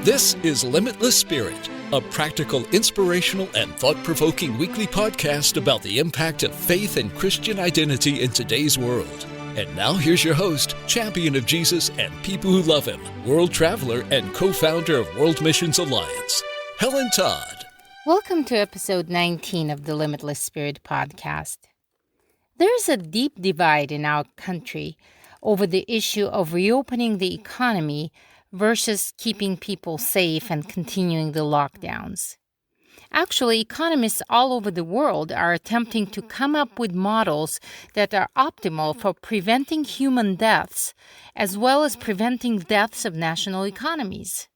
This is Limitless Spirit, a practical, inspirational, and thought-provoking weekly podcast about the impact of faith and Christian identity in today's world. And now here's your host, champion of Jesus and people who love him, world traveler and co-founder of World Missions Alliance, Helen Todd. Welcome to episode 19 of the Limitless Spirit podcast. There's a deep divide in our country over the issue of reopening the economy versus keeping people safe and continuing the lockdowns. Actually, economists all over the world are attempting to come up with models that are optimal for preventing human deaths, as well as preventing deaths of national economies.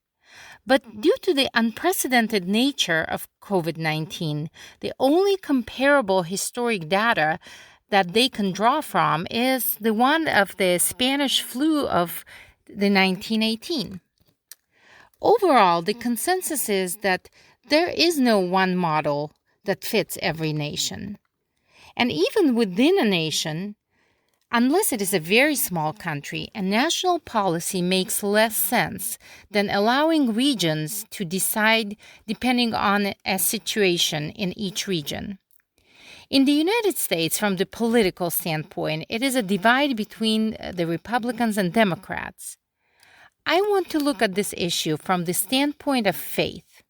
But due to the unprecedented nature of COVID-19, the only comparable historic data that they can draw from is the one of the Spanish flu of the 1918. Overall, the consensus is that there is no one model that fits every nation. And even within a nation, unless it is a very small country, a national policy makes less sense than allowing regions to decide depending on a situation in each region. In the United States, from the political standpoint, it is a divide between the Republicans and Democrats. I want to look at this issue from the standpoint of faith.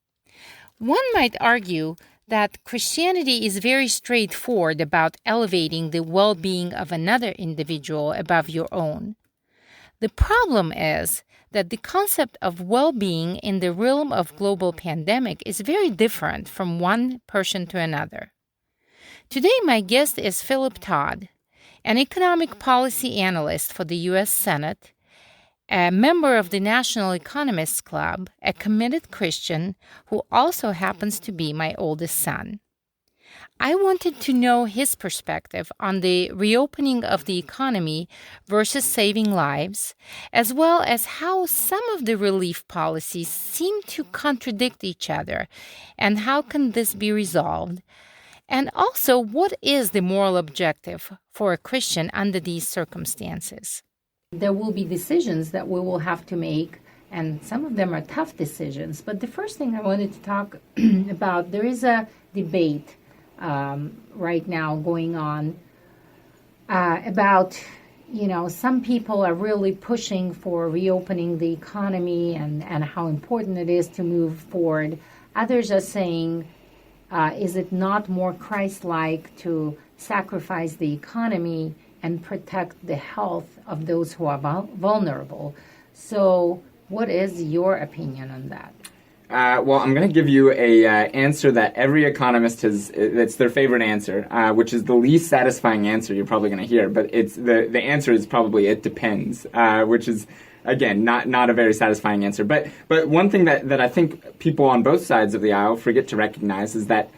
One might argue that Christianity is very straightforward about elevating the well-being of another individual above your own. The problem is that the concept of well-being in the realm of global pandemic is very different from one person to another. Today, my guest is Phillip Todd, an economic policy analyst for the U.S. Senate, a member of the National Economists Club, a committed Christian who also happens to be my oldest son. I wanted to know his perspective on the reopening of the economy versus saving lives, as well as how some of the relief policies seem to contradict each other, and how can this be resolved? And also, what is the moral objective for a Christian under these circumstances? There will be decisions that we will have to make, and some of them are tough decisions. But the first thing I wanted to talk about, there is a debate right now going on about, some people are really pushing for reopening the economy and how important it is to move forward. Others are saying, is it not more Christ-like to sacrifice the economy and protect the health of those who are vulnerable? So what is your opinion on that? Well, I'm going to give you a answer that every economist that's their favorite answer, which is the least satisfying answer you're probably going to hear. But it's the answer is probably it depends, which is, again, not a very satisfying answer. But one thing that I think people on both sides of the aisle forget to recognize is that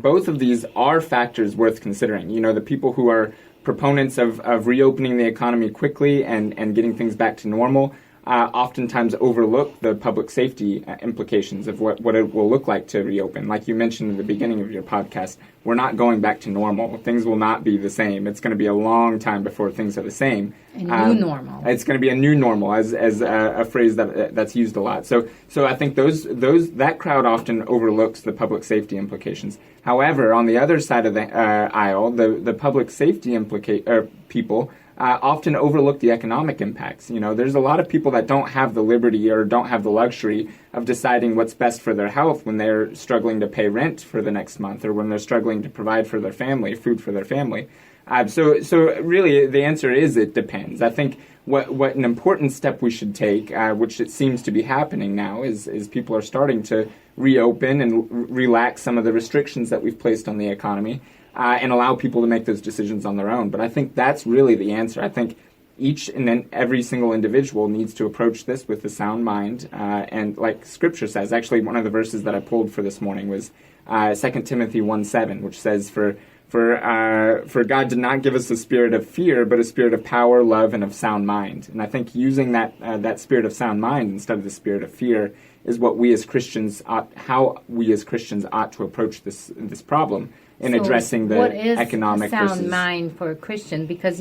both of these are factors worth considering. The people who are proponents of reopening the economy quickly and getting things back to normal oftentimes overlook the public safety implications of what it will look like to reopen. Like you mentioned in the beginning of your podcast, we're not going back to normal. Things will not be the same. It's going to be a long time before things are the same. A new normal. It's going to be a new normal, as a phrase that's used a lot. So I think that crowd often overlooks the public safety implications. However, on the other side of the aisle, the public safety people often overlook the economic impacts. There's a lot of people that don't have the liberty or don't have the luxury of deciding what's best for their health when they're struggling to pay rent for the next month or when they're struggling to provide for their family, food for their family. So really the answer is it depends. I think what an important step we should take, which it seems to be happening now, is people are starting to reopen and relax some of the restrictions that we've placed on the economy. And allow people to make those decisions on their own. But I think that's really the answer. I think each and then every single individual needs to approach this with a sound mind. And like Scripture says, actually one of the verses that I pulled for this morning was 2 Timothy 1:7, which says, For God did not give us a spirit of fear, but a spirit of power, love, and of sound mind. And I think using that spirit of sound mind instead of the spirit of fear is what we as Christians ought to approach this problem. in addressing the economic what is a sound versus mind for a Christian? Because,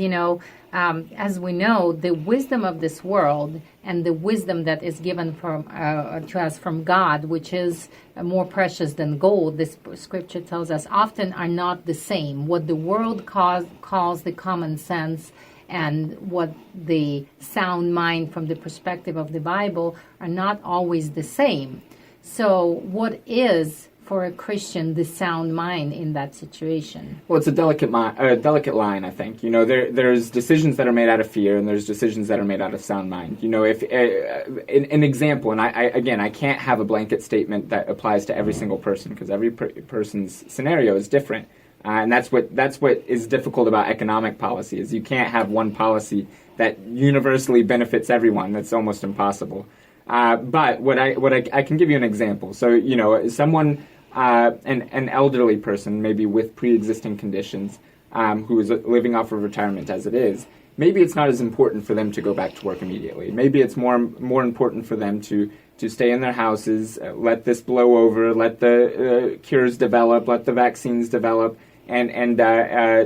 as we know, the wisdom of this world and the wisdom that is given to us from God, which is more precious than gold, this scripture tells us, often are not the same. What the world calls the common sense and what the sound mind from the perspective of the Bible are not always the same. So what is, for a Christian, the sound mind in that situation? Well, it's a delicate line, I think. There's decisions that are made out of fear, and there's decisions that are made out of sound mind. If an example, and I can't have a blanket statement that applies to every single person because every person's scenario is different, and that's what is difficult about economic policy is you can't have one policy that universally benefits everyone. That's almost impossible. But what I can give you an example. So someone. An elderly person, maybe with pre-existing conditions, who is living off of retirement as it is, maybe it's not as important for them to go back to work immediately. Maybe it's more important for them to stay in their houses, let this blow over, let the cures develop, let the vaccines develop, and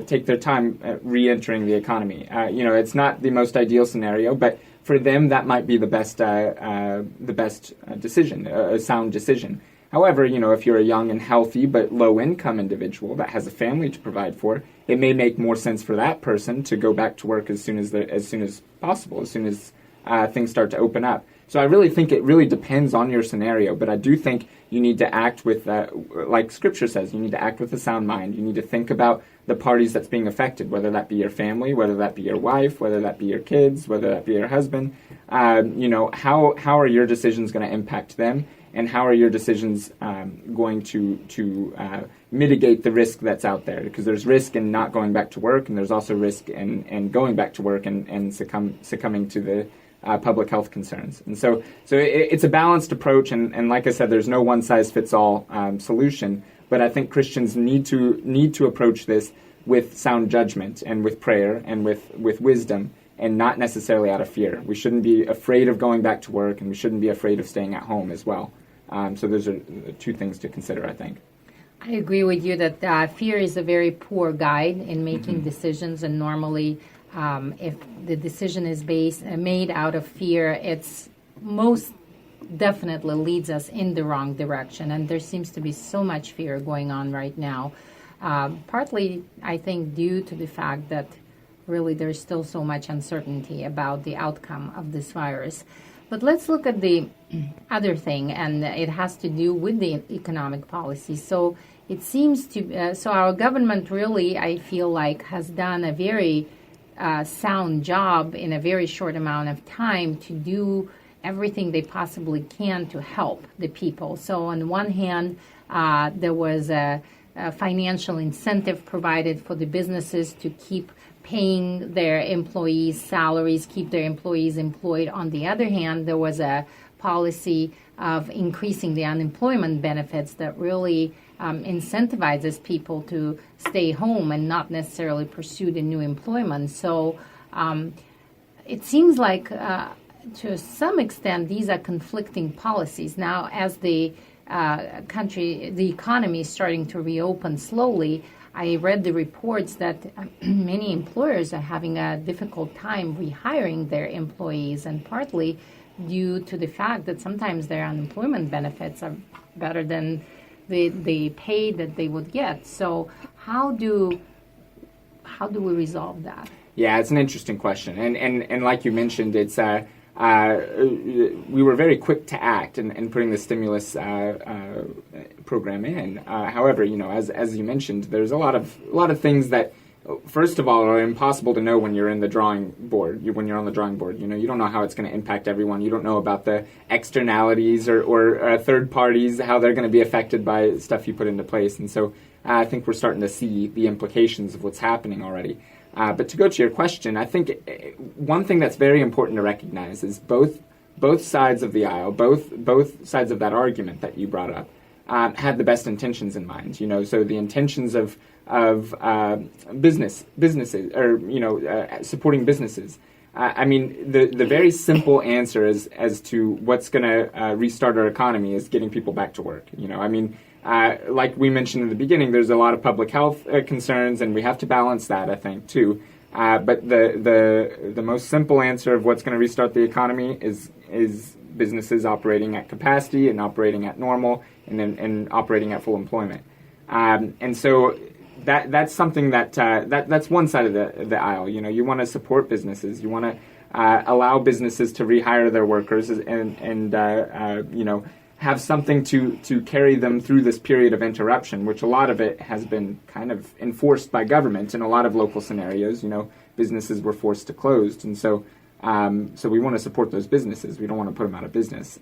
take their time re-entering the economy. It's not the most ideal scenario, but for them that might be the best decision, a sound decision. However, if you're a young and healthy but low-income individual that has a family to provide for, it may make more sense for that person to go back to work as soon as possible, as soon as things start to open up. So I really think it really depends on your scenario, but I do think you need to act with, like Scripture says, you need to act with a sound mind. You need to think about the parties that's being affected, whether that be your family, whether that be your wife, whether that be your kids, whether that be your husband. How are your decisions going to impact them? And how are your decisions going to mitigate the risk that's out there? Because there's risk in not going back to work, and there's also risk in going back to work and succumbing to the public health concerns. And so it's a balanced approach, and like I said, there's no one-size-fits-all solution. But I think Christians need to approach this with sound judgment and with prayer and with wisdom, and not necessarily out of fear. We shouldn't be afraid of going back to work, and we shouldn't be afraid of staying at home as well. So those are two things to consider, I think. I agree with you that fear is a very poor guide in making decisions, and normally if the decision is made out of fear, it's most definitely leads us in the wrong direction. And there seems to be so much fear going on right now, partly, I think, due to the fact that really there's still so much uncertainty about the outcome of this virus. But let's look at the other thing, and it has to do with the economic policy. So it seems to, so our government really, I feel like, has done a very sound job in a very short amount of time to do everything they possibly can to help the people. So on one hand, there was a financial incentive provided for the businesses to keep paying their employees' salaries, keep their employees employed. On the other hand, there was a policy of increasing the unemployment benefits that really incentivizes people to stay home and not necessarily pursue the new employment. So it seems like to some extent these are conflicting policies. Now, as the economy is starting to reopen slowly, I read the reports that many employers are having a difficult time rehiring their employees, and partly due to the fact that sometimes their unemployment benefits are better than the pay that they would get. So how do we resolve that? Yeah, it's an interesting question, and like you mentioned, it's we were very quick to act in putting the stimulus program in. However, as you mentioned, there's a lot of things that, first of all, are impossible to know when you're in the drawing board. When you're on the drawing board, you don't know how it's going to impact everyone. You don't know about the externalities or third parties, how they're going to be affected by stuff you put into place. And so I think we're starting to see the implications of what's happening already. But to go to your question, I think one thing that's very important to recognize is both sides of the aisle, both sides of that argument that you brought up, had the best intentions in mind. So the intentions of businesses, or supporting businesses. I mean, the very simple answer as to what's going to restart our economy is getting people back to work. like we mentioned in the beginning, there's a lot of public health concerns, and we have to balance that, I think, too. But the most simple answer of what's going to restart the economy is businesses operating at capacity and operating at normal and operating at full employment. And so that's something that's one side of the aisle. You want to support businesses. You want to allow businesses to rehire their workers and have something to carry them through this period of interruption, which a lot of it has been kind of enforced by government in a lot of local scenarios. Businesses were forced to close, and so we want to support those businesses. We don't want to put them out of business.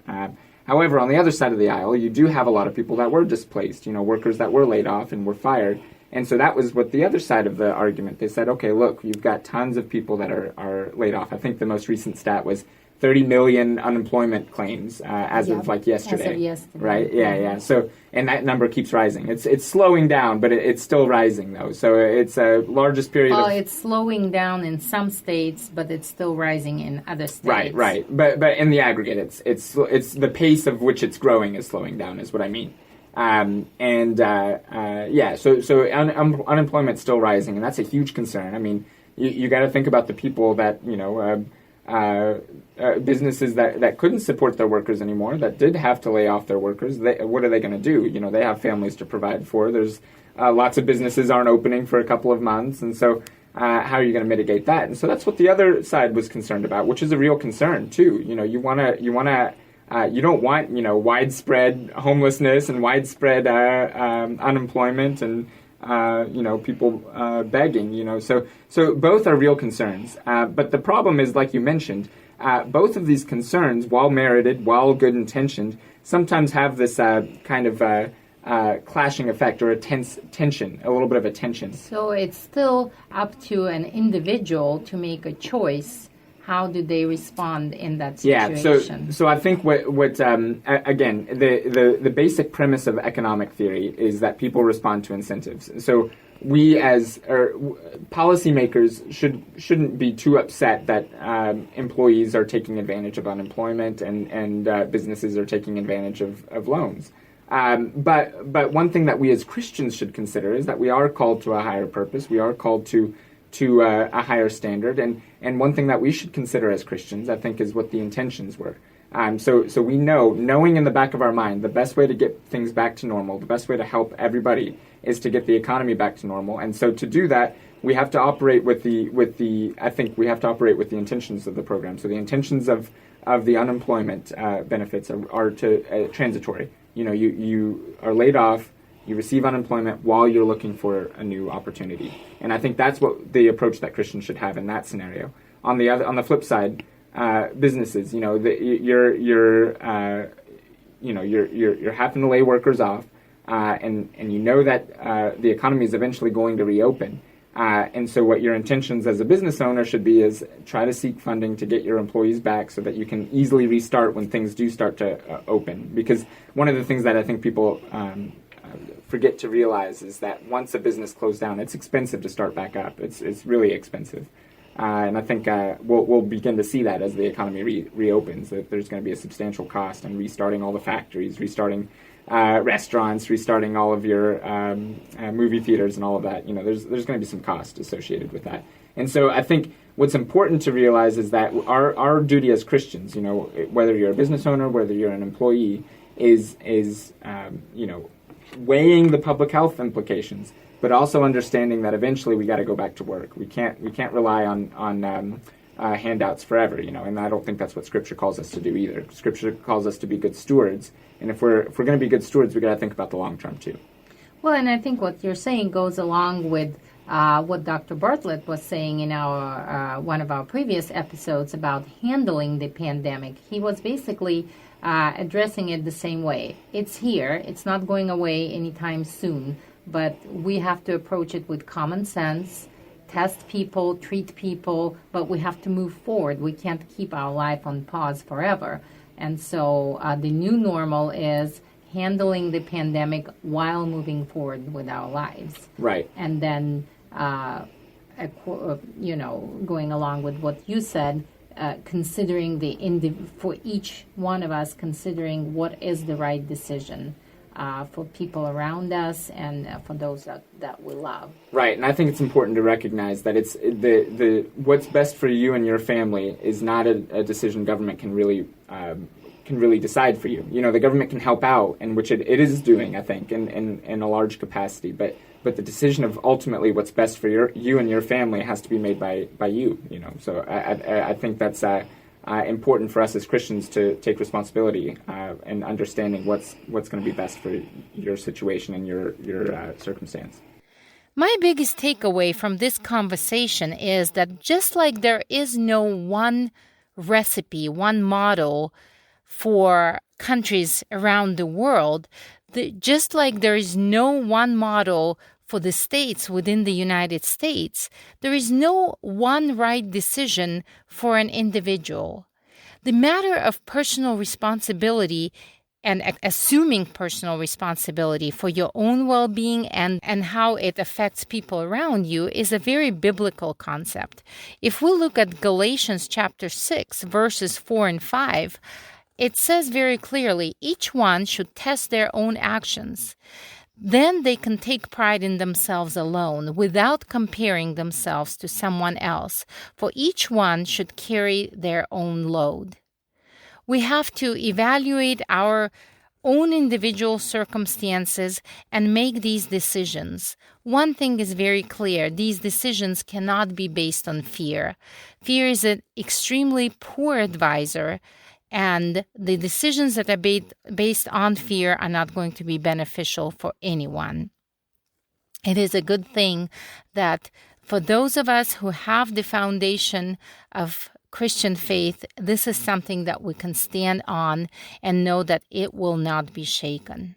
However, on the other side of the aisle, you do have a lot of people that were displaced, workers that were laid off and were fired. And so that was what the other side of the argument. They said, okay, look, you've got tons of people that are laid off. I think the most recent stat was 30 million unemployment claims as of yesterday. As of yesterday. Right? Yeah. So, and that number keeps rising. It's slowing down, but it's still rising, though. So it's a largest period of... it's slowing down in some states, but it's still rising in other states. Right. But in the aggregate, it's the pace of which it's growing is slowing down, is what I mean. So unemployment's still rising, and that's a huge concern. I mean, you got to think about the people that, businesses that couldn't support their workers anymore, that did have to lay off their workers. What are they going to do? They have families to provide for. There's lots of businesses aren't opening for a couple of months, and so how are you going to mitigate that? And so that's what the other side was concerned about, which is a real concern too. You don't want widespread homelessness and widespread unemployment and people begging. So both are real concerns. But the problem is, like you mentioned, both of these concerns, while merited, while good intentioned, sometimes have this kind of clashing effect or a tension, a little bit of a tension. So it's still up to an individual to make a choice. How do they respond in that situation? Yeah, so I think what again, the basic premise of economic theory is that people respond to incentives. So we as policymakers shouldn't be too upset that employees are taking advantage of unemployment and businesses are taking advantage of loans. But one thing that we as Christians should consider is that we are called to a higher purpose. We are called to a higher standard, and one thing that we should consider as Christians, I think, is what the intentions were. So we knowing in the back of our mind, the best way to get things back to normal, the best way to help everybody is to get the economy back to normal. And so to do that, we have to operate with the intentions of the program. So the intentions of the unemployment benefits are transitory. You are laid off. You receive unemployment while you're looking for a new opportunity, and I think that's what the approach that Christians should have in that scenario. On the flip side, businesses, you're having to lay workers off, and that the economy is eventually going to reopen, and so what your intentions as a business owner should be is try to seek funding to get your employees back so that you can easily restart when things do start to open. Because one of the things that I think people forget to realize is that once a business closed down, it's expensive to start back up. It's really expensive, and I think we'll begin to see that as the economy reopens. That there's going to be a substantial cost in restarting all the factories, restarting restaurants, restarting all of your movie theaters, and all of that. There's going to be some cost associated with that. And so I think what's important to realize is that our duty as Christians, whether you're a business owner, whether you're an employee, is weighing the public health implications, but also understanding that eventually we got to go back to work. We can't rely on handouts forever, and I don't think that's what Scripture calls us to do either. Scripture calls us to be good stewards, and if we're going to be good stewards, we got to think about the long term too. Well, and I think what you're saying goes along with what Dr. Bartlett was saying in our one of our previous episodes about handling the pandemic. He was basically addressing it the same way. It's here. It's not going away anytime soon, but we have to approach it with common sense, test people, treat people, but we have to move forward. We can't keep our life on pause forever. And so the new normal is handling the pandemic while moving forward with our lives. Right. And then, going along with what you said, considering for each one of us, considering what is the right decision for people around us and for those that we love. Right, and I think it's important to recognize that it's the what's best for you and your family is not a decision government can really decide for you. You know, the government can help out, and which it is doing, I think, in a large capacity. But the decision of ultimately what's best for you and your family has to be made by you. You know, so I think that's important for us as Christians to take responsibility and understanding what's going to be best for your situation and your circumstance. My biggest takeaway from this conversation is that just like there is no one recipe, one model for countries around the world, just like there is no one model for the states within the United States, there is no one right decision for an individual. The matter of personal responsibility and assuming personal responsibility for your own well-being and how it affects people around you is a very biblical concept. If we look at Galatians chapter 6, verses 4 and 5, it says very clearly, each one should test their own actions. Then they can take pride in themselves alone without comparing themselves to someone else, for each one should carry their own load. We have to evaluate our own individual circumstances and make these decisions. One thing is very clear, these decisions cannot be based on fear. Fear is an extremely poor advisor, and the decisions that are based on fear are not going to be beneficial for anyone. It is a good thing that for those of us who have the foundation of Christian faith, this is something that we can stand on and know that it will not be shaken.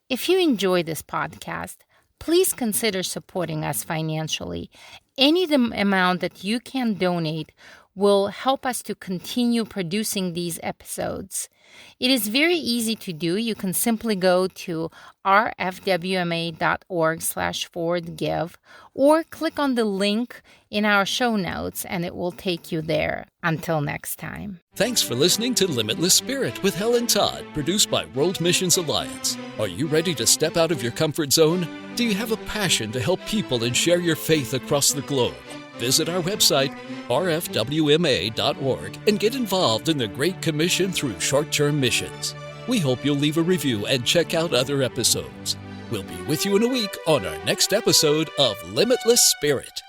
If you enjoy this podcast, please consider supporting us financially. Any amount that you can donate will help us to continue producing these episodes. It is very easy to do. You can simply go to rfwma.org/forwardgive or click on the link in our show notes and it will take you there. Until next time. Thanks for listening to Limitless Spirit with Helen Todd, produced by World Missions Alliance. Are you ready to step out of your comfort zone? Do you have a passion to help people and share your faith across the globe? Visit our website, rfwma.org, and get involved in the Great Commission through short-term missions. We hope you'll leave a review and check out other episodes. We'll be with you in a week on our next episode of Limitless Spirit.